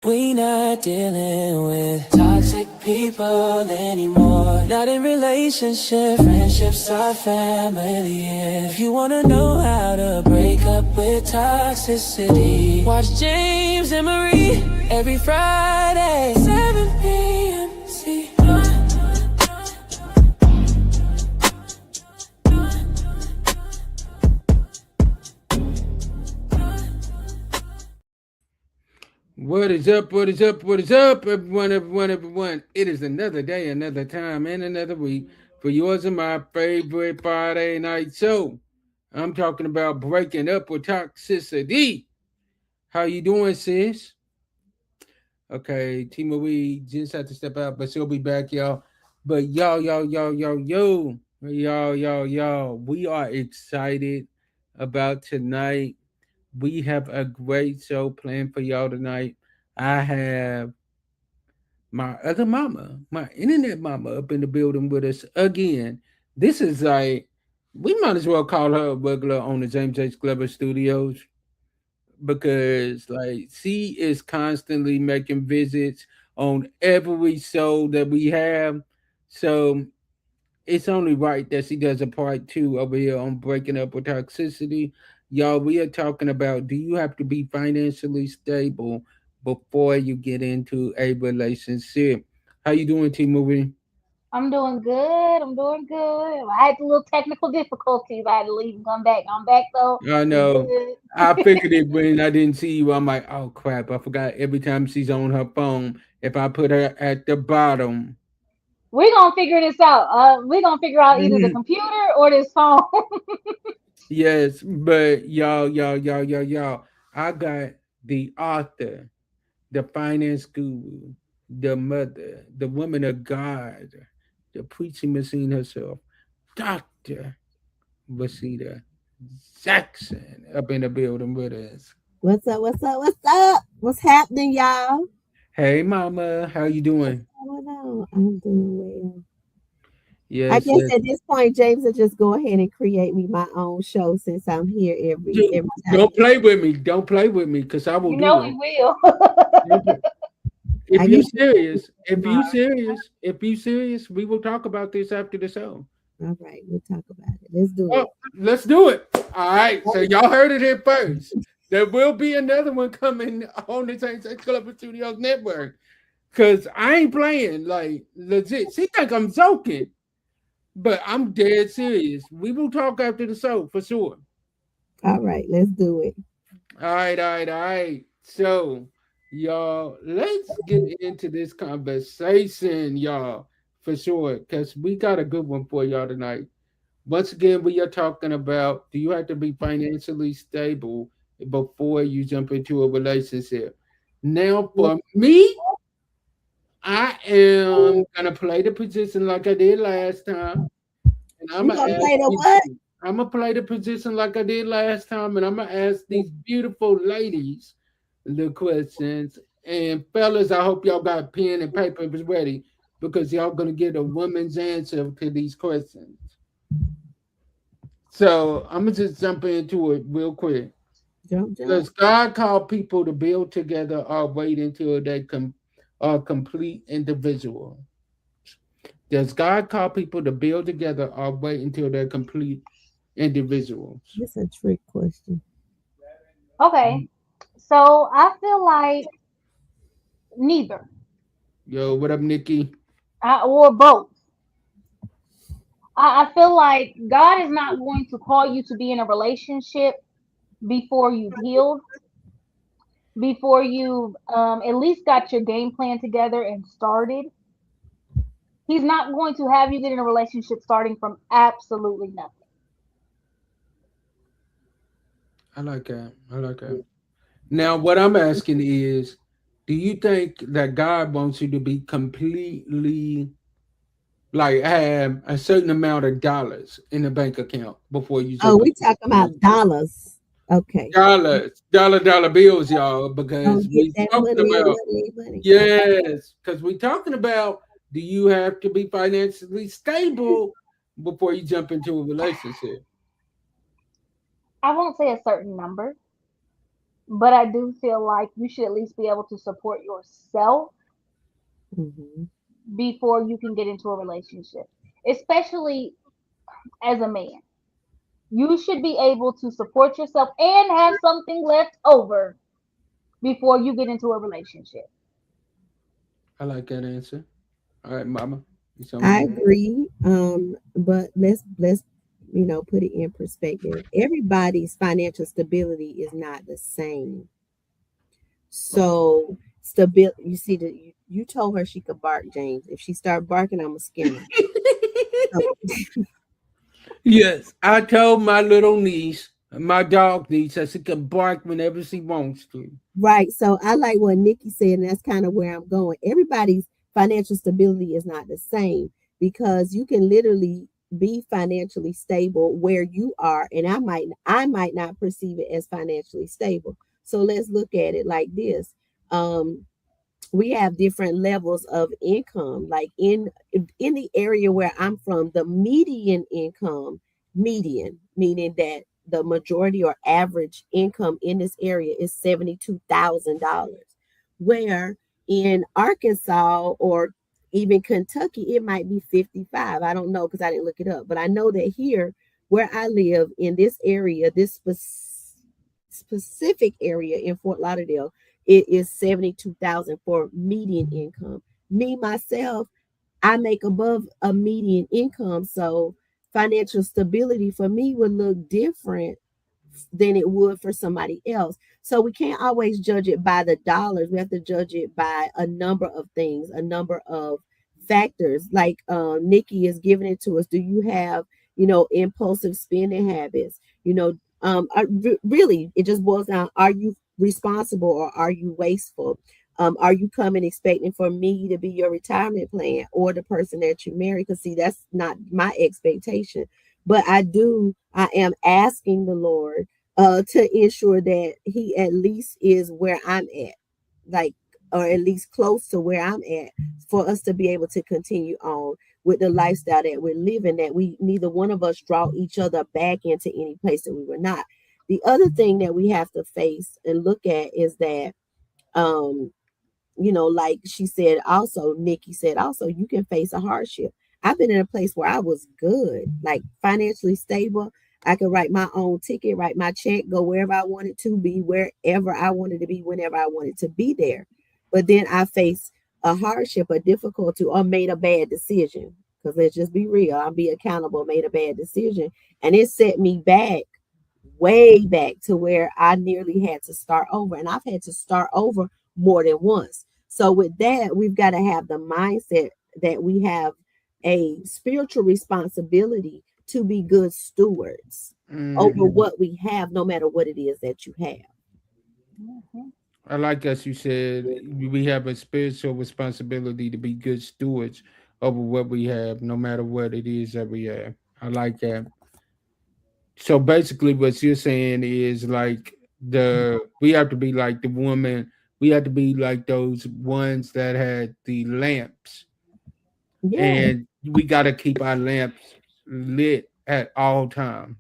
We not dealing with toxic people anymore. Not in relationship, friendships are family. If you wanna know how to break up with toxicity, watch James and Marie every Friday, 7 p.m. See. What is up? What is up? What is up, everyone, everyone, everyone? It is another day, another time, and another week for yours and my favorite Friday night show. I'm talking about breaking up with toxicity. How you doing, sis? Okay, Temarie just had to step out, but she'll be back, y'all. But y'all, we are excited about tonight. We have a great show planned for y'all tonight. I have my other mama, my internet mama, up in the building with us again. This is like, we might as well call her a regular on the James H. Glover Studios because, like, she is constantly making visits on every show that we have. So it's only right that she does a part two over here on Breaking Up With Toxicity. Y'all, we are talking about, do you have to be financially stable before you get into a relationship? How you doing, T Movie? I'm doing good. I'm doing good. I had a little technical difficulties. I had to leave and come back. I'm back though. I We know. I good. figured it when I didn't see you. I'm like, oh crap, I forgot every time she's on her phone. If I put her at the bottom. We're gonna figure this out. We're gonna figure out either the Mhm. computer or this phone. Yes, but y'all. I got the author, the finance guru, the mother, the woman of God, the preaching machine herself, Dr. Rasheda Jackson, up in the building with us. What's up? What's up? What's up? What's happening, y'all? Hey mama, how you What's doing? going on? I'm doing well. I Yes, guess yes. at this point, James will just go ahead and create me my own show since I'm here every time. Don't play with me. Don't play with me because I will You know do we it. will. Don't play. If I you guess serious, tomorrow. if you serious, we will talk about this after the show. All right, we'll talk about it. Let's do Oh, it. let's do it. All right. So y'all heard it here first. There will be another one coming on the Saints Club Studios Network. Cause I ain't playing like legit. She think I'm joking, but I'm dead serious. We will talk after the show for sure. All right, let's do it. All right. So, y'all, let's get into this conversation, y'all, for sure. Cause we got a good one for y'all tonight. Once again, we are talking about, do you have to be financially stable before you jump into a relationship? Now, for me, I am gonna play the position like I did last time, and I'm You gonna gonna ask play the you. what? I'm gonna play the position like I did last time, and I'm gonna ask these beautiful ladies the questions. And fellas, I hope y'all got pen and paper ready because y'all gonna get a woman's answer to these questions. So I'm gonna just jump into it real quick. Jump, jump. Does God call people to build together or wait until they are complete individual? Does God call people to build together or wait until they're complete individuals? This is a trick question. Okay. So I feel like neither. Yo, what up, Nikki? Or both. I feel like God is not going to call you to be in a relationship before you've healed, before you've at least got your game plan together and started. He's not going to have you get in a relationship starting from absolutely nothing. I like that. I like that. Now, what I'm asking is, do you think that God wants you to be completely like have a certain amount of dollars in the bank account before you Oh, jump we into talking a about relationship? dollars. Okay. Dollars, dollar bills, y'all, Gonna because get we that talking money, about money, money. Okay. yes, because we talking about do you have to be financially stable before you jump into a relationship? I won't say a certain number, but I do feel like you should at least be able to support yourself Hmm. before you can get into a relationship, especially as a man. You should be able to support yourself and have something left over before you get into a relationship. I like that answer. All right, Mama, it's on I you. agree. But let's put it in perspective. Everybody's financial stability is not the same. So stability. You see that you told her she could bark, James. If she start barking, I'm a skinner. So, Yes, I told my little niece, my dog niece, that she can bark whenever she wants to. right. So I like what Nikki said, and that's kind of where I'm going. Everybody's financial stability is not the same because you can literally be financially stable where you are, and I might not perceive it as financially stable. So let's look at it like this. Um, we have different levels of income. Like in the area where I'm from, the median income, median meaning that the majority or average income in this area is $72,000, where in Arkansas or even Kentucky it might be 55. I don't know because I didn't look it up, but I know that here where I live in this area, this specific area in Fort Lauderdale, it is 72,000 for median income. Me myself, I make above a median income, so financial stability for me would look different than it would for somebody else. So we can't always judge it by the dollars. We have to judge it by a number of things, a number of factors. Like Nikki is giving it to us. Do you have, impulsive spending habits? Really, it just boils down: are you responsible or are you wasteful? Are you coming expecting for me to be your retirement plan or the person that you marry? Because see, that's not my expectation. But I am asking the Lord to ensure that He at least is where I'm at, like, or at least close to where I'm at, for us to be able to continue on with the lifestyle that we're living, that we neither one of us draw each other back into any place that we were not. The other thing that we have to face and look at is that um like she said also, Nikki said also, you can face a hardship. I've been in a place where I was good, like financially stable. I could write my own ticket, write my check, go wherever I wanted to be, wherever I wanted to be, whenever I wanted to be there. But then I faced a hardship, a difficulty, or made a bad decision. Because let's just be real, I'll be accountable, made a bad decision. And it set me back, way back to where I nearly had to start over. And I've had to start over more than once. So with that, we've got to have the mindset that we have a spiritual responsibility to be good stewards over Hmm. what we have, no matter what it is that you have. Mhm. I like as you said, we have a spiritual responsibility to be good stewards over what we have, no matter what it is that we have. I like that. So basically, what you're saying is like we have to be like the woman. We have to be like those ones that had the lamps, Yeah, and we got to keep our lamps lit at all times.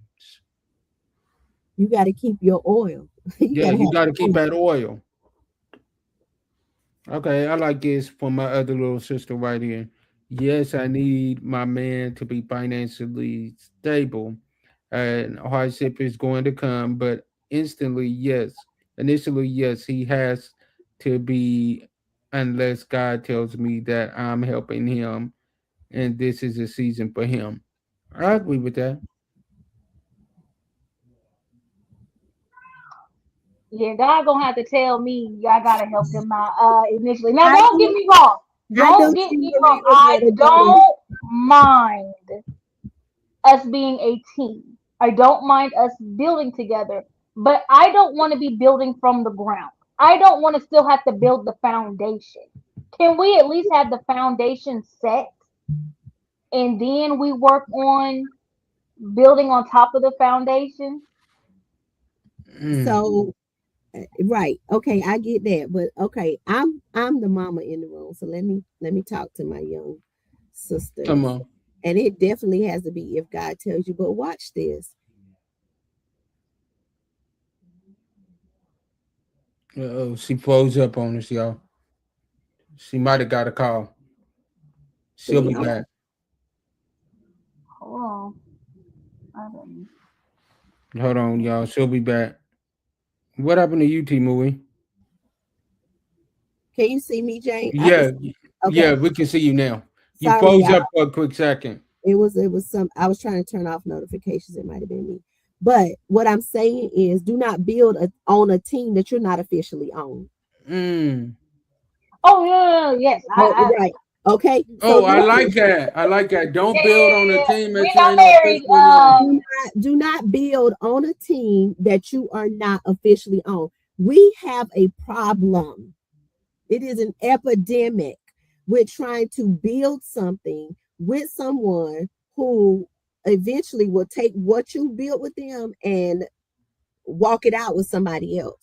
you got to keep your oil. You Yeah, got to you have got to keep oil. that oil. Okay, I like this for my other little sister right here. Yes, I need my man to be financially stable, and hardship is going to come, but instantly, yes. Initially, yes, he has to be, unless God tells me that I'm helping him and this is a season for him. I agree with that. Yeah, God gonna have to tell me I gotta help him out initially. Now, I don't get know, me wrong. I know Don't get Tia me wrong. Marie was I ready to go there. don't mind us being a team. I don't mind us building together, but I don't want to be building from the ground. I don't want to still have to build the foundation. Can we at least have the foundation set and then we work on building on top of the foundation? Mm, So right, okay, I get that, but okay, I'm the mama in the room, so let me talk to my young come sisters. on. And it definitely has to be if God tells you. But watch this. Oh, she froze up on us, y'all. She might have got a call. She'll See, be back. Hold on. I don't. Hold on, y'all. She'll be back. What happened to you, T Movie? can you see me, Jane? I can Yeah, see. yeah, Okay. we can see you now. You Sorry, froze y'all. up for a quick second. It was some I was trying to turn off notifications. It might have been me. But what I'm saying is do not build on a team that you're not officially on. Mm. Oh yeah, yes. Oh, right. Okay. So Oh, I like listen, that. I like that. Don't Yeah, build yeah, on a yeah. team We're that you not ain't married. officially on. do not build on a team that you are not officially on. We have a problem. It is an epidemic. We're trying to build something with someone who eventually will take what you built with them and walk it out with somebody else.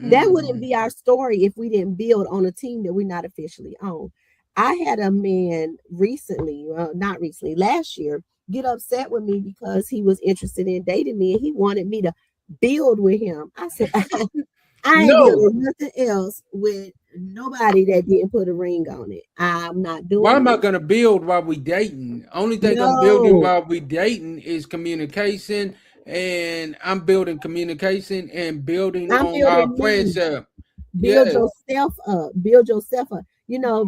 That wouldn't Mm. be our story if we didn't build on a team that we're not officially on. I had a man recently, well, not recently, last year, get upset with me because he was interested in dating me and he wanted me to build with him. I said, I ain't No. building nothing else with nobody that didn't put a ring on it. I'm not Why doing am I it. gonna build while we dating? Only thing I'm building No, while we dating is communication, and I'm building communication and building I'm on our building me. friendship. Build Yes. yourself up. Build yourself up.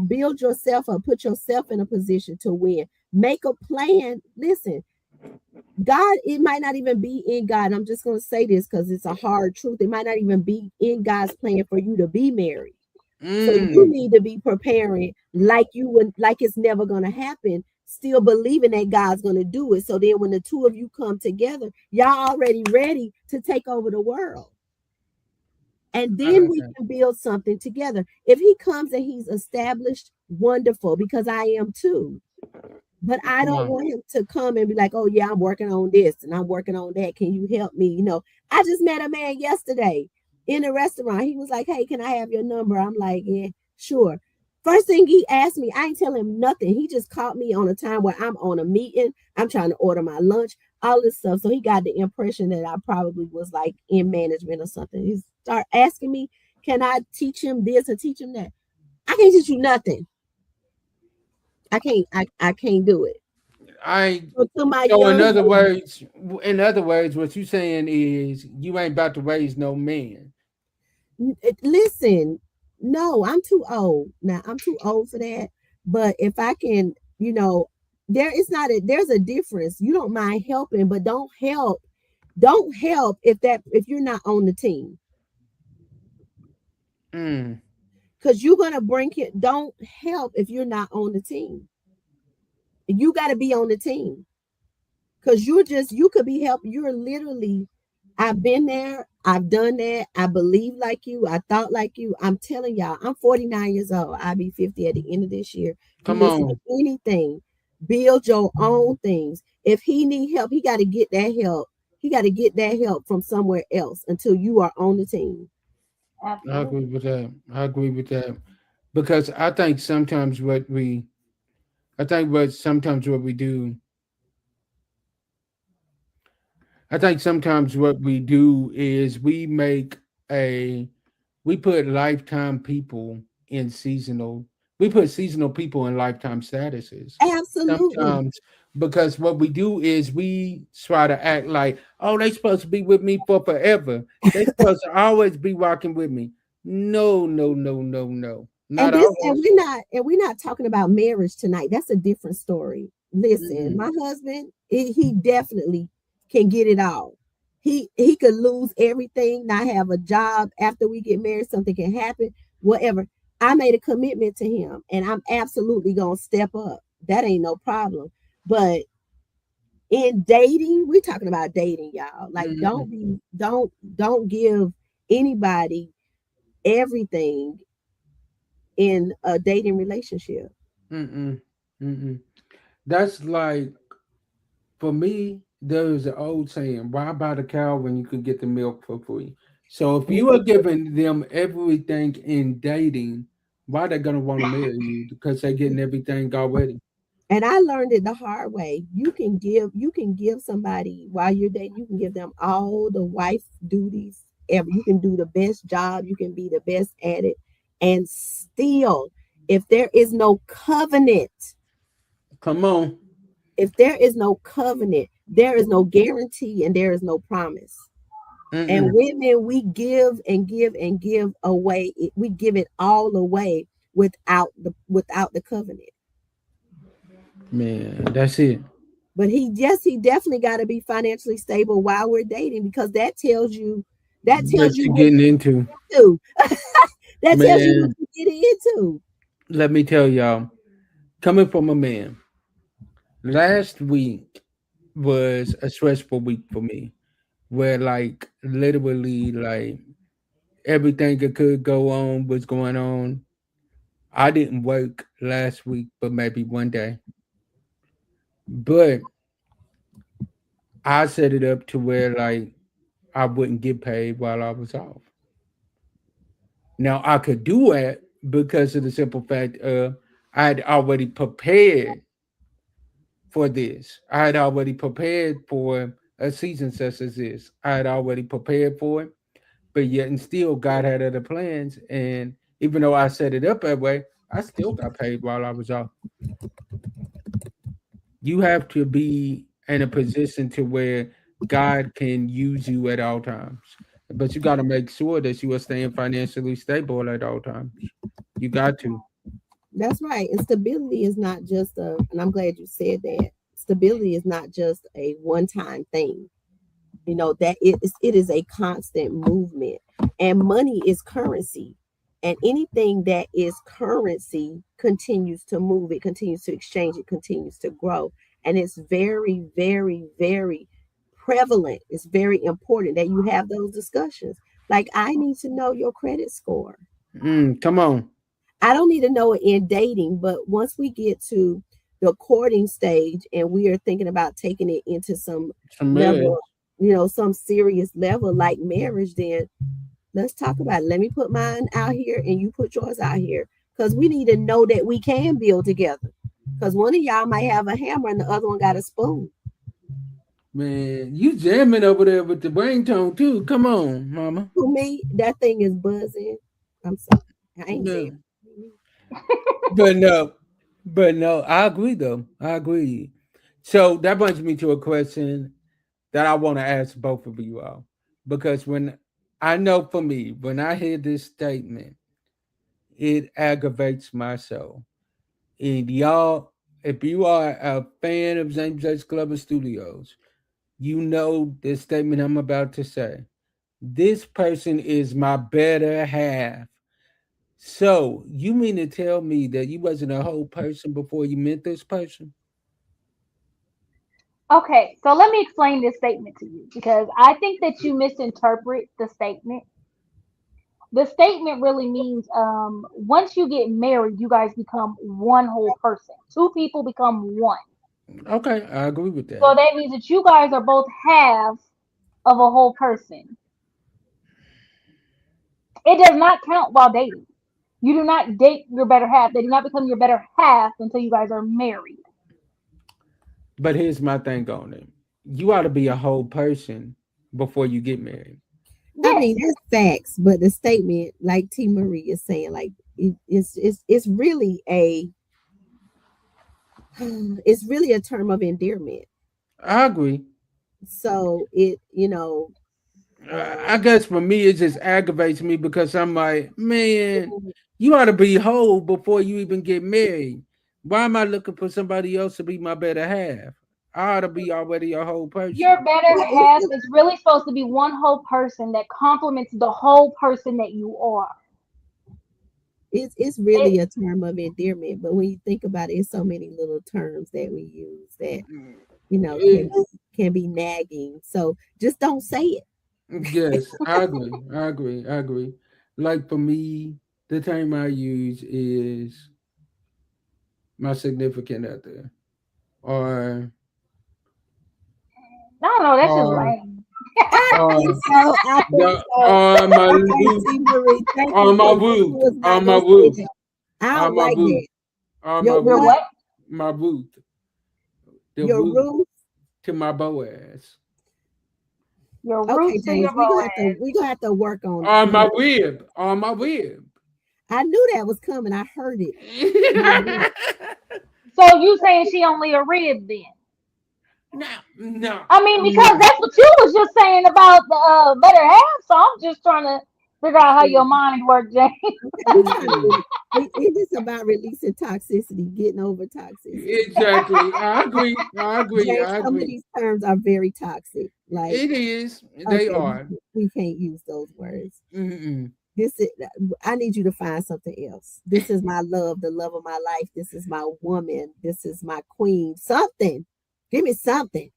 Build yourself up. Put yourself in a position to win. Make a plan. Listen, God, it might not even be in God. I'm just going to say this because it's a hard truth. It might not even be in God's plan for you to be married. So you Mm. need to be preparing like you would, like it's never going to happen, still believing that God's going to do it. So then when the two of you come together, y'all already ready to take over the world. And I then like we that. can build something together. If he comes and he's established, wonderful, because I am too. But I Come don't on. want him to come and be like, oh, yeah, I'm working on this and I'm working on that. Can you help me? I just met a man yesterday in a restaurant. He was like, hey, can I have your number? I'm like, yeah, sure. First thing he asked me, I ain't tell him nothing. He just caught me on a time where I'm on a meeting. I'm trying to order my lunch, all this stuff. So he got the impression that I probably was like in management or something. He started asking me, can I teach him this or teach him that? I can't teach you nothing. I can't do it. I So to my so young in other words, what you saying is you ain't about to raise no man. listen, no, I'm too old. Now I'm too old for that. But if I can, there's a difference. You don't mind helping, but don't help if you're not on the team. Mm. Because you're gonna bring it, don't help if you're not on the team. You gotta be on the team. Because you could be helped. You're literally, I've been there, I've done that. I believe like you, I thought like you. I'm telling y'all, I'm 49 years old. I'll be 50 at the end of this year. You Come listen to on. anything, build your own things. If he need help, he got to get that help. He got to get that help from somewhere else until you are on the team. I agree Absolutely. with that. I agree with that. Because I think what sometimes what we do I think sometimes what we do is a we put lifetime people in seasonal we put seasonal people in lifetime statuses. Absolutely. Sometimes because what we do is we try to act like, oh, they supposed to be with me for forever. They supposed to always be walking with me. No, no, no, no, no. And Not this and always. we're not talking about marriage tonight. That's a different story. Listen, Mm-mm. my husband, he definitely can get it all. He could lose everything, not have a job after we get married, something can happen, whatever. I made a commitment to him and I'm absolutely gonna step up. That ain't no problem. But in dating, we're talking about dating, y'all. Like Mm-mm. don't give anybody everything in a dating relationship. Mm-mm. Mm-mm. That's like for me, there is an old saying, why buy the cow when you could get the milk for free? So if you are giving them everything in dating, why they gonna want to marry you? Because they're getting everything already. And I learned it the hard way. You can give somebody while you're dating, you can give them all the wife duties, whatever. You can do the best job, you can be the best at it, and still, if there is no covenant, Come on. if there is no covenant, there is no guarantee and there is no promise. And Mm-mm. women, we give and give and give away. We give it all away without the covenant. Man, that's it. But he definitely got to be financially stable while we're dating, because that tells What you you what getting into? you do. That tells you what Man, you're getting into. let me tell y'all, coming from a man, last week was a stressful week for me, where like literally like everything that could go on was going on. I didn't work last week, but maybe one day. But I set it up to where like I wouldn't get paid while I was off. Now I could do it because of the simple fact of I had already prepared for this. I had already prepared for a season such as this. I had already prepared for it, but yet and still God had other plans. And even though I set it up that way, I still got paid while I was off. You have to be in a position to where God can use you at all times. But you got to make sure that you are staying financially stable at all times. You got to. That's right. And stability is not just and I'm glad you said that. Stability is not just a one-time thing. That it is a constant movement, and money is currency, and anything that is currency continues to move, it continues to exchange, it continues to grow, and it's very, very, very prevalent. It's very important that you have those discussions. Like, I need to know your credit score. Come on. I don't need to know it in dating, but once we get to the courting stage and we are thinking about taking it into some Some level, marriage. some serious level like marriage, then let's talk about it. Let me put mine out here and you put yours out here. Because we need to know that we can build together. Because one of y'all might have a hammer and the other one got a spoon. Man, you jamming over there with the ringtone too. Come on, mama. To me, that thing is buzzing. I'm sorry. I ain't saying. No. But no. But no, I agree though. I agree. So that brings me to a question that I want to ask both of you all. Because when I know for me, when I hear this statement, it aggravates my soul. And y'all, if you are a fan of James H. Glover Studios, you know the statement I'm about to say. This person is my better half. So you mean to tell me that you wasn't a whole person before you met this person? Okay, so let me explain this statement to you because I think that you misinterpret the statement. The statement really means once you get married, you guys become one whole person. Two people become one. Okay, I agree with So that. that means that you guys are both halves of a whole person. It does not count while dating. You do not date your better half. They do not become your better half until you guys are married. But here's my thing on it. You ought to be a whole person before you get married. I Yes. mean, that's facts, but the statement, like T. Marie is saying, like it's really a it's really a term of endearment. I agree. So I guess for me, it just aggravates me because I'm like, man, you ought to be whole before you even get married. Why am I looking for somebody else to be my better half? I ought to be already a whole Your person. better well, half is really supposed to be one whole person that complements the whole person that you are. it's It, really a term of endearment. But when you think about it, it's so many little terms that we use that Eh, can be nagging. So just don't say it. yes, I agree. I agree. I agree. Like for me, the term I use is my significant other, or I don't know. That's just or lame. I think or so. I think the so. my Okay, root, T. Marie, thank you on my because you root, was not on my gonna say roof, that. I on don't my like roof, that. on my Your Your roof, what? what? my root, the Your root roof? to my Boaz. Your Okay, roots to James, your boys. we gonna have to work on On you. my rib. On my rib. I knew that was coming. I heard it. My rib. So you saying she only a rib then? No, no, I mean, because no. that's what you was just saying about the better half. So I'm just trying to figure out how your mind works, James. Okay, we trying to Mm-mm. it is about releasing toxicity, getting over toxicity. Exactly. I agree. I agree. James, I some of agree. these terms are very toxic. Like, It is. They okay, are. we can't use those words. Mm-mm. This is, I need you to find something else. This is my love, the love of my life. This is my woman. This is my queen. Something. Give me something.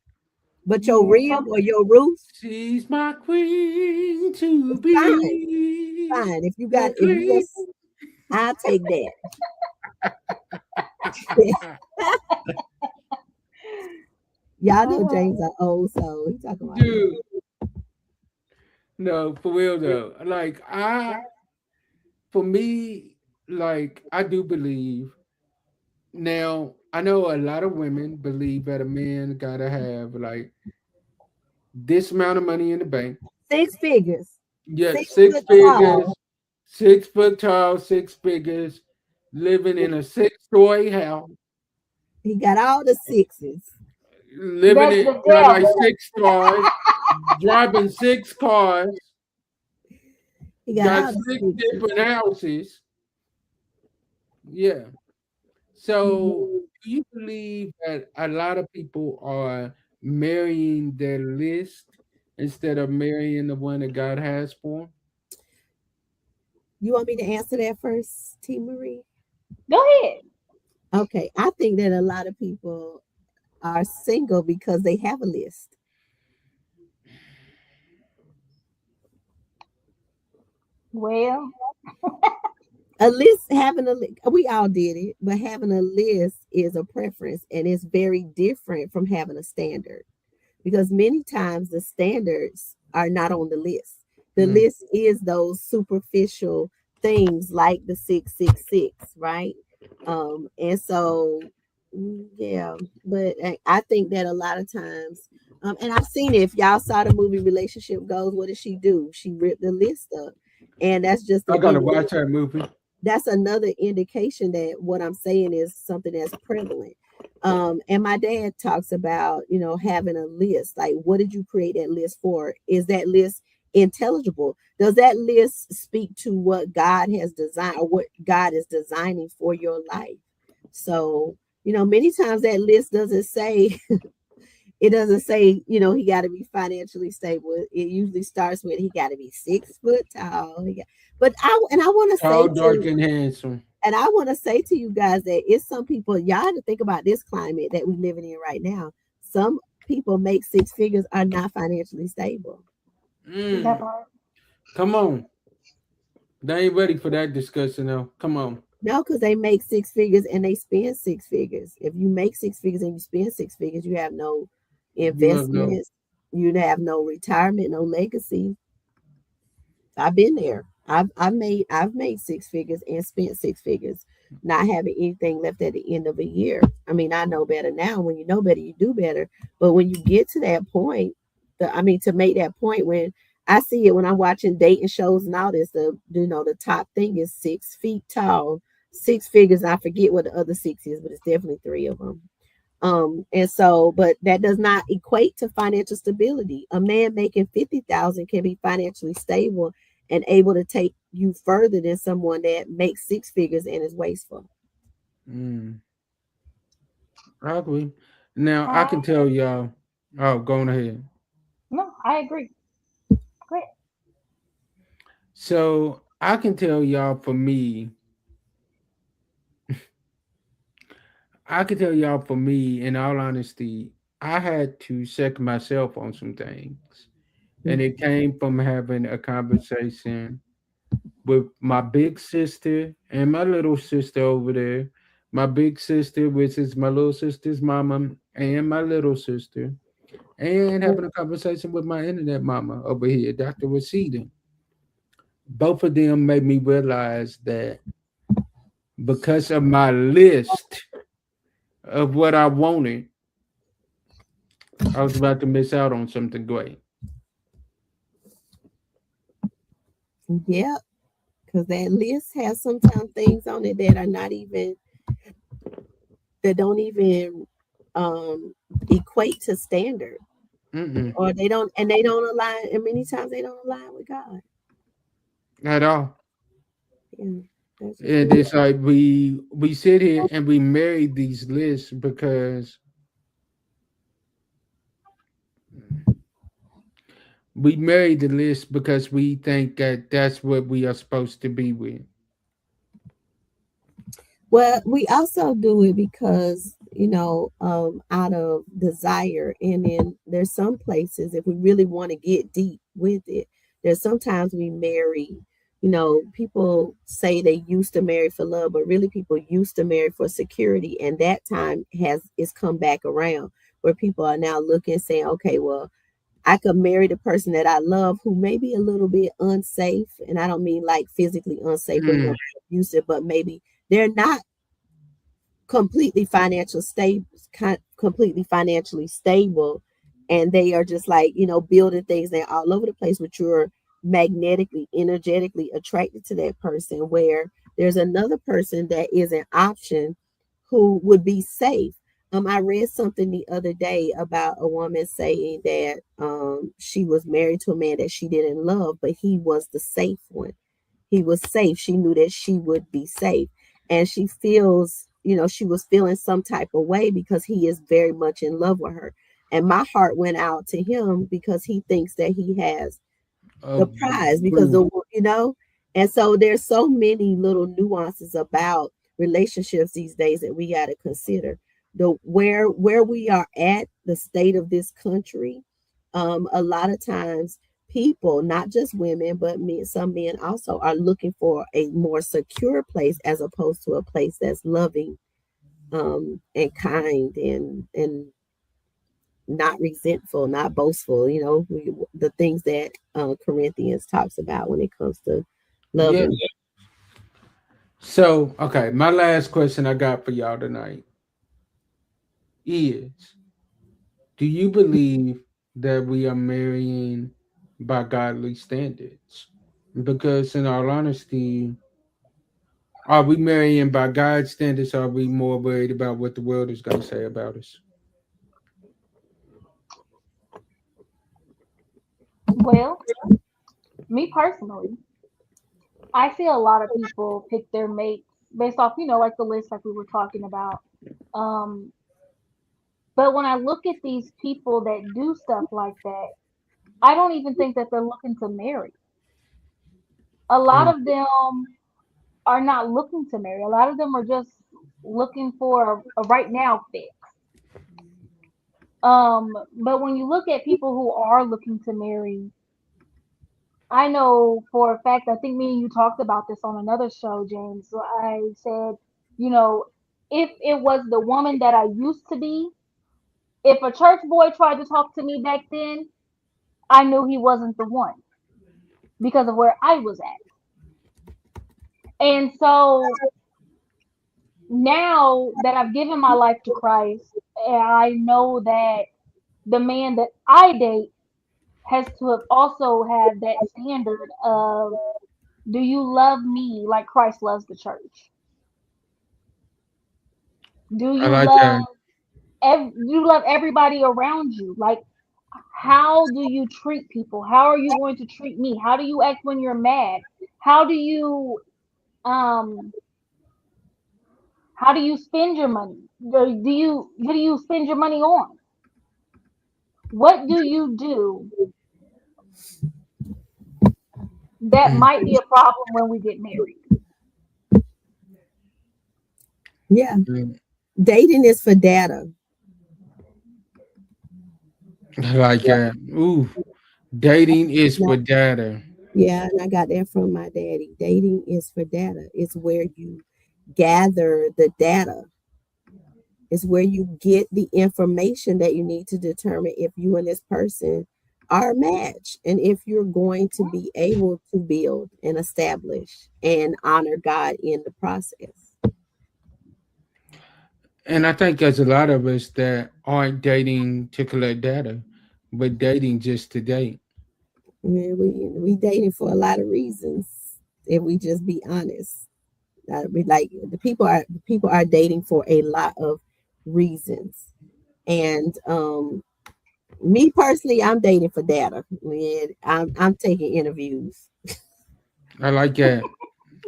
But your Yeah, rib or your roof, She's my queen to fine, be. fine. If you got, The if you queen. just, I'll take that. Y'all know James are old, so he talking about that. Dude. No, for real though. Like for me, like I do believe now. I know a lot of women believe that a man gotta have like this amount of money in the bank. Six figures, Yeah, six six foot tall. figures, 6 foot tall, six figures, living in a six-story house, He got all the sixes. living that's it the got like devil. 6 stars, driving 6 cars, He got got all the six sixes. different houses. Yeah. So do you believe that a lot of people are marrying their list instead of marrying the one that God has for 'em? You want me to answer that first, T. Marie? Go ahead. Okay, I think that a lot of people are single because they have a list. Well, A list, having a list, we all did it, but having a list is a preference and it's very different from having a standard because many times the standards are not on the list. The Mm. list is those superficial things like the 666, right? And so, yeah, but I think that a lot of times, and I've seen it. If y'all saw the movie Relationship Goals, what did she do? She ripped the list up, and that's just I an gotta watch that movie. that's another indication that what I'm saying is something that's prevalent. And my dad talks about, having a list. Like, what did you create that list for? Is that list intelligible? Does that list speak to what God has designed or what God is designing for your life? So, many times that list doesn't say it doesn't say, he got to be financially stable. It usually starts with he got to be 6 foot tall. But I want to say Tall, dark, to and handsome. and I want to say to you guys that it's some people, y'all have to think about this climate that we're living in right now. Some people make six figures are not financially stable. that Mm. part. Come on. They ain't ready for that discussion though. Come on. No, because they make six figures and they spend six figures. If you make six figures and you spend six figures, you have no You have no. investments, you have no retirement, no legacy. I've been there. I've made six figures and spent six figures, not having anything left at the end of a year. I mean, I know better now. When you know better, you do better. But when you get to that point, to make that point when I see it when I'm watching dating shows and all this, the top thing is 6 feet tall, six figures. I forget what the other six is, but it's definitely three of them. And so, but that does not equate to financial stability. A man making 50,000 can be financially stable and able to take you further than someone that makes six figures and is wasteful. Mm. I agree. Now I I can tell y'all. Oh, go on ahead. no, I agree. Great. So I can tell y'all for me. I can tell y'all for me, in all honesty, I had to check myself on some things. And it came from having a conversation with my big sister and my little sister over there. My big sister, which is my little sister's mama, and my little sister, and having a conversation with my internet mama over here, Dr. Rasheda. Both of them made me realize that because of my list of what I wanted, I was about to miss out on something great. Yeah, because that list has sometimes things on it that are not even that don't even um equate to standard, Mm-mm, or they don't align, and many times they don't align with God. at all. Yeah, that's just And it's like we sit here and we marry these lists because we marry the list because we think that that's what we are supposed to be with. well, we also do it because, out of desire. And then there's some places, if we really want to get deep with it, there's sometimes we marry, people say they used to marry for love, but really people used to marry for security. And that time is come back around where people are now looking, saying, okay, well, I could marry the person that I love who may be a little bit unsafe. And I don't mean like physically unsafe or Mm, abusive, but maybe they're not completely completely financially stable, and they are just like, building things. They're all over the place, but you're magnetically, energetically attracted to that person, where there's another person that is an option who would be safe. I read something the other day about a woman saying that she was married to a man that she didn't love, but he was the safe one. He was safe. She knew that she would be safe. And she feels, she was feeling some type of way because he is very much in love with her. And my heart went out to him because he thinks that he has oh, the prize, because boo. and so there's so many little nuances about relationships these days that we got to consider. The where we are at, the state of this country, a lot of times people, not just women but men, some men also, are looking for a more secure place as opposed to a place that's loving, and kind, and not resentful, not boastful, the things that Corinthians talks about when it comes to Yeah. loving. So, okay, my last question I got for y'all tonight is, do you believe that we are marrying by godly standards? Because in all honesty, are we marrying by God's standards, or are we more worried about what the world is gonna say about us? Well, me personally, I see a lot of people pick their mates based off, like the list like we were talking about. Um, but when I look at these people that do stuff like that, I don't even think that they're looking to marry. A lot Mm. of them are not looking to marry. A lot of them are just looking for a right now fix. But when you look at people who are looking to marry, I know for a fact, I think me and you talked about this on another show, James. So I said, you know, if it was the woman that I used to be, if a church boy tried to talk to me back then, I knew he wasn't the one because of where I was at. And so now that I've given my life to Christ, and I know that the man that I date has to have also have that standard of, do you love me like Christ loves the church? Do I you like love that. you love everybody around you? Like, how do you treat people? How are you going to treat me? How do you act when you're mad? How do you um how do you spend your money? What do you spend your money on? What do you do that Mm. might be a problem when we get married? Yeah, Mm. dating is for data. I like that. Ooh, dating is Not, for data. yeah, and I got that from my daddy. Dating is for data. It's where you gather the data. It's where you get the information that you need to determine if you and this person are a match, and if you're going to be able to build and establish and honor God in the process. And I think there's a lot of us that aren't dating to collect data, but dating just to date. Yeah, we dating for a lot of reasons. If we just be honest, like the people are dating for a lot of reasons. And me personally, I'm dating for data. Man, I'm taking interviews. I like that.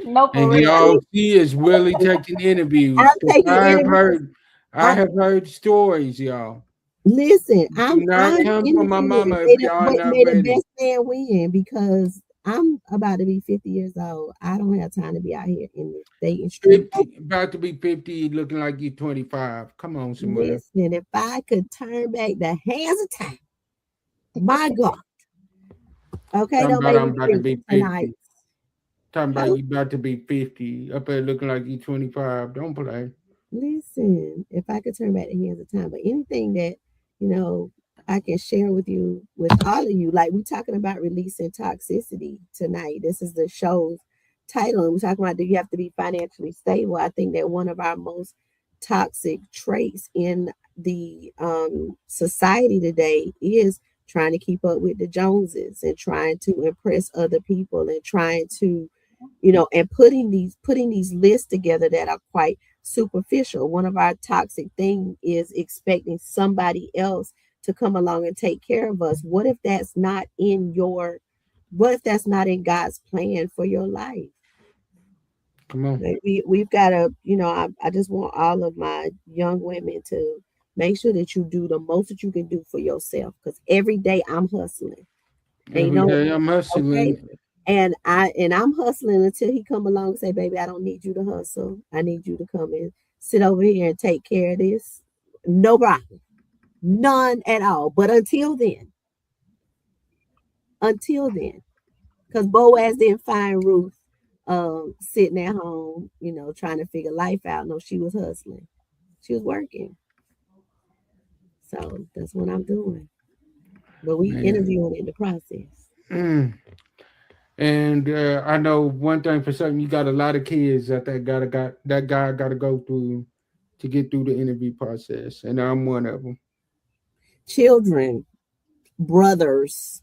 No, for And real. y'all, she is really taking I'm interviews. 'Cause taking interviews. I I have heard stories, y'all. listen. Do I'm not I'm come for my interviewing. mama if May the, y'all may not may the ready. best man win because I'm about to be 50 years old. I don't have time to be out here in the dating street. 50, about to be 50, looking like you 25. Come on somewhere. Listen, if I could turn back the hands of time, my God. Okay, Talking don't about make I'm me about to preach be tonight. 50. Talking about Huh? you about to be 50. Up there looking like you 25. Don't play. Listen, if I could turn back the hands of time, but anything that, you know, I can share with you, with all of you, like we're talking about releasing toxicity tonight. This is the show's title. And we're talking about, do you have to be financially stable? I think that one of our most toxic traits in the society today is trying to keep up with the Joneses and trying to impress other people and trying to, and putting these lists together that are quite superficial. One of our toxic thing is expecting somebody else to come along and take care of us. What if that's not in God's plan for your life? Come on. Like we've got to, I just want all of my young women to make sure that you do the most that you can do for yourself. Because every day I'm hustling. And Every day I'm okay. hustling. And I'm hustling until he come along and say, baby, I don't need you to hustle. I need you to come and sit over here and take care of this. No problem. None at all. But until then, because Boaz didn't find Ruth sitting at home, trying to figure life out. No, she was hustling. She was working. So that's what I'm doing. But we Man. interviewing in the process. Mm. And I know one thing for certain, you got a lot of kids that guy gotta go through to get through the interview process. And I'm one of them. Children, brothers.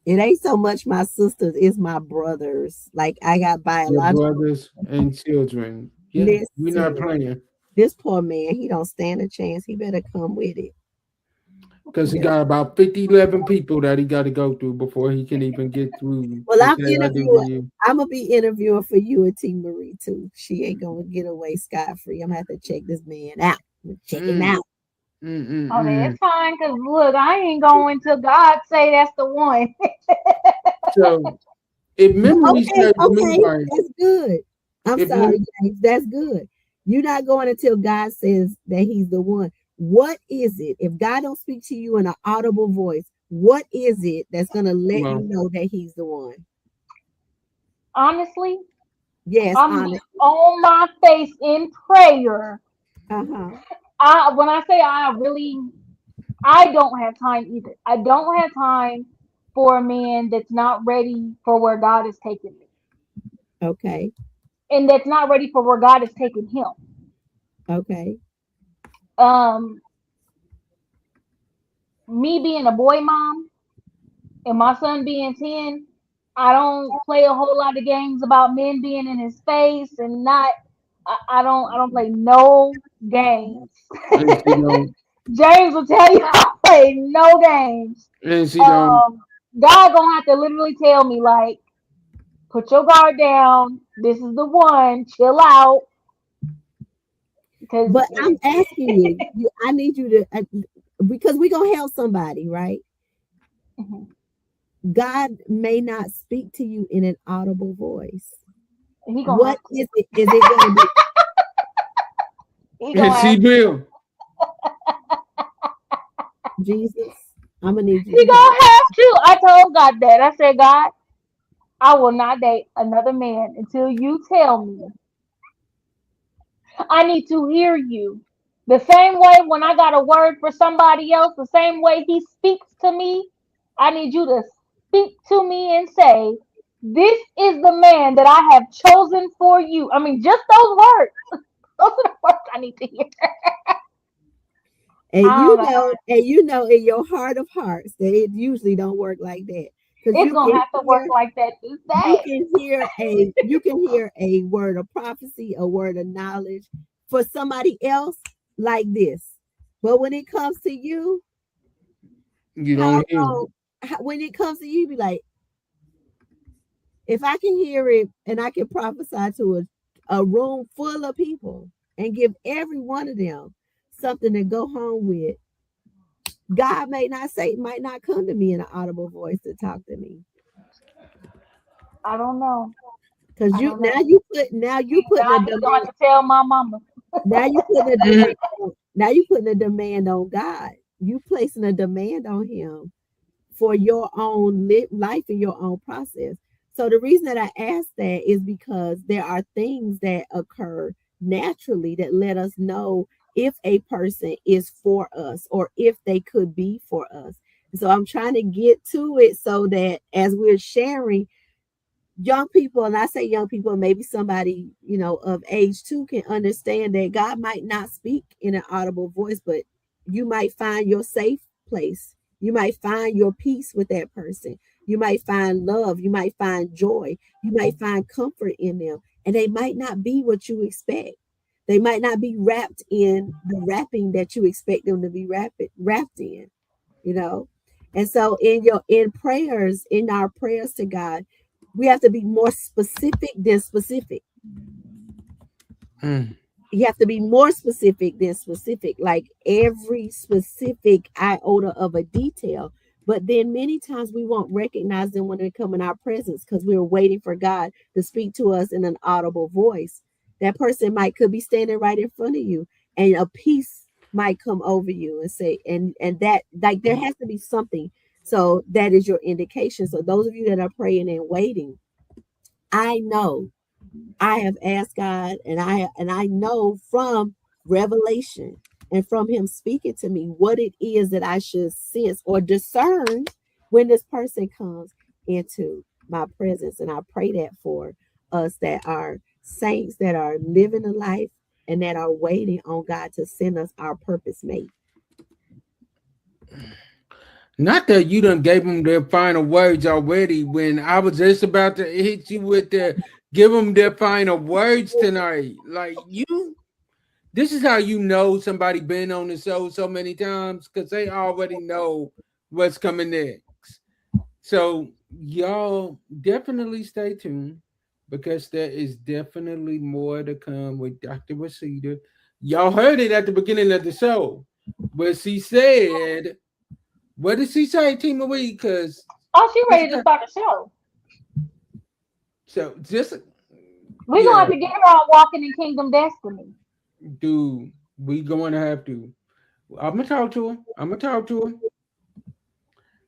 It ain't so much my sisters, it's my brothers. Like I got Your biological. brothers and children. Yeah, we're not Listen, playing. this poor man, he don't stand a chance. He better come with it. Because He he better. got about 50, 11 people that he got to go through before he can even get through Well, to I'm say, I do interviewing. you. I'm gonna be interviewing for you and T Marie too. She ain't gonna get away scot free. I'm gonna have to check this man out. Check him Mm, out. Oh, mm. that's fine. Cause look, I ain't going till God say that's the one. So, if But memory okay, serves me okay, right, that's good. I'm if sorry, mem- James. That's good. You're not going until God says that He's the one. What is it? If God don't speak to you in an audible voice, what is it that's gonna let you well, know that He's the one? Honestly, Yes, I'm honest. on my face in prayer. Uh-huh. When I say I don't have time either. I don't have time for a man that's not ready for where God is taking me, Okay. and that's not ready for where God is taking him. Okay. Um, Me being a boy mom and my son being 10, I don't play a whole lot of games about men being in his face and not. I don't play no games. and she don't, James will tell you I play no games. and she don't, Um, God gonna have to literally tell me like, put your guard down. This is the one. Chill out, because But I'm asking I need you to, because we're gonna help somebody, right? God may not speak to you in an audible voice. he gonna What have to. is it? Is it going to be He and gonna she have to. will. Jesus? I'm going to need you He to help. gonna have to. I told God that. I said, God, I will not date another man until you tell me. I need to hear you. The same way when I got a word for somebody else, the same way he speaks to me, I need you to speak to me and say, this is the man that I have chosen for you. I mean, just those words. Those are the words I need to hear. And I don't know. in your heart of hearts that it usually don't work like that. because It's gonna have to work like that to stay. you can hear a word of prophecy, a word of knowledge for somebody else like this. But when it comes to you, You how don't hear. long when it comes to you, be like, if I can hear it and I can prophesy to a room full of people and give every one of them something to go home with, God might not come to me in an audible voice to talk to me. I don't know. Because I you don't now know. you put now you putting a God, you gonna demand have to tell my mama. now you putting a Mhm. demand now you putting a demand on God. You placing a demand on him for your own life and your own process. So the reason that I ask that is because there are things that occur naturally that let us know if a person is for us or if they could be for us. So I'm trying to get to it so that as we're sharing, young people, and I say young people, maybe somebody, of age too, can understand that God might not speak in an audible voice, but you might find your safe place. You might find your peace with that person. You might find love. You might find joy. You might find comfort in them. And they might not be what you expect. They might not be wrapped in the wrapping that you expect them to be wrapped in, you know. And so in our prayers to God, we have to be more specific than specific. Mm. You have to be more specific than specific, like every specific iota of a detail. But then many times we won't recognize them when they come in our presence because we're waiting for God to speak to us in an audible voice. That person could be standing right in front of you, and a peace might come over you and say, and that, like, there has to be something. So that is your indication. So those of you that are praying and waiting, I know I have asked God, and I know from revelation and from him speaking to me what it is that I should sense or discern when this person comes into my presence. And I pray that for us that are saints, that are living a life and that are waiting on God to send us our purpose mate. Not that you done gave them their final words already when I was just about to hit you with the give them their final words tonight. Like you, this is how you know somebody been on the show so many times because they already know what's coming next. So y'all definitely stay tuned because there is definitely more to come with Dr. Rasheda. Y'all heard it at the beginning of the show, but she said, "What did she say, Temarie? Because Oh, she ready to start the show. so just We gonna yeah, have to get her on walking in Kingdom Destiny. dude, we going to have to. I'm gonna talk to her. I'm gonna talk to her.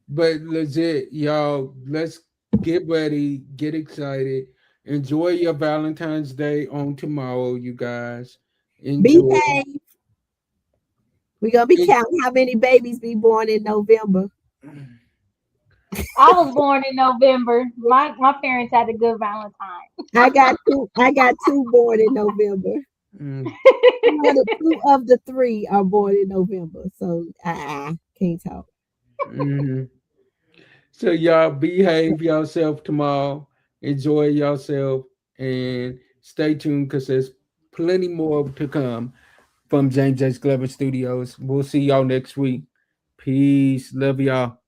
But legit, y'all, let's get ready, get excited. Enjoy your Valentine's Day on tomorrow, you guys. Enjoy. Behave. We're gonna be It. counting how many babies be born in November. I was born in November. My parents had a good Valentine. I got two born in November. Mm, Two of the three are born in November, so I can't talk. mhm. So y'all behave yourself tomorrow. Enjoy yourself and stay tuned because there's plenty more to come from James H. Glover Studios. We'll see y'all next week. Peace. Love y'all.